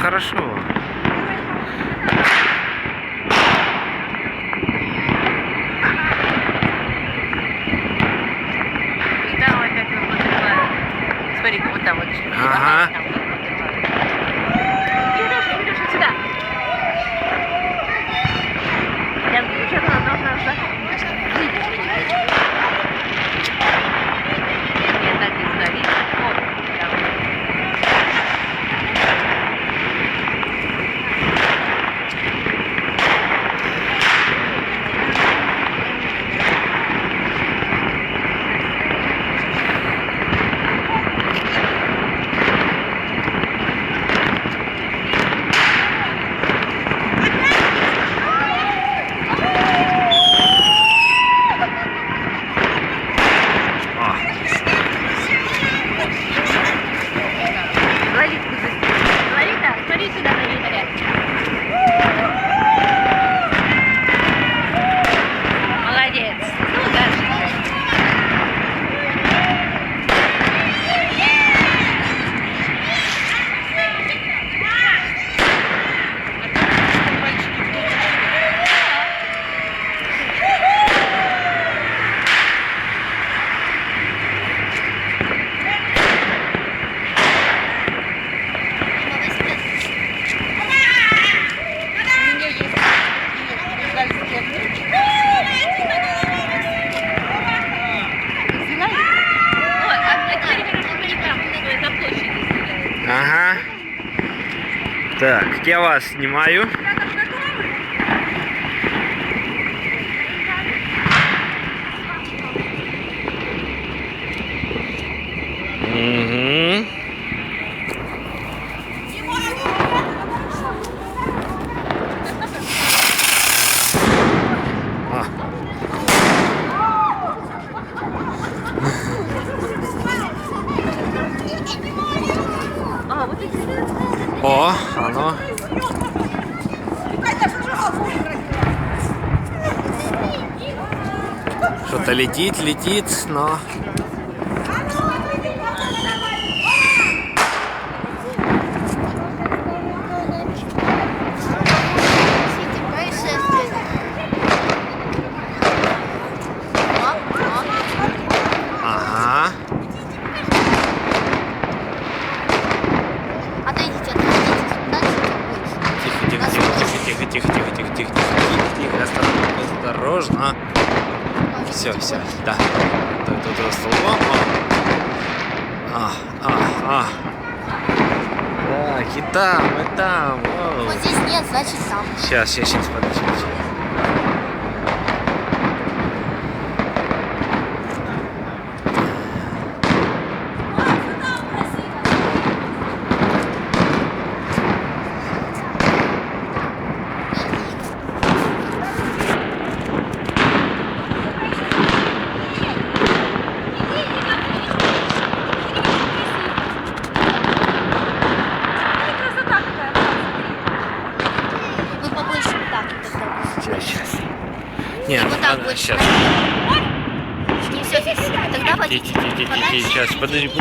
хорошо. И там опять вот подрывают. Смотри, вот там вот. Ага. Там вот подрывают. Илюша, сюда. Янка, уже нужно Нет, так и сгорит. Вот, там. Лолита, смотри сюда на Игоря. Молодец. Ну, дальше. Ага. Так, я вас снимаю. Угу. О, оно. Что-то летит, но... Ага. Тихо, осторожно. Все, да. Тут столбом. Так, и там. Вот здесь нет, значит там. Сейчас, подожди. Ну побольше вот так вот тогда. Сейчас. Нет, Вот так ладно, будет. сейчас. Не все фиксируем. Тогда водитель. Сейчас, подожди.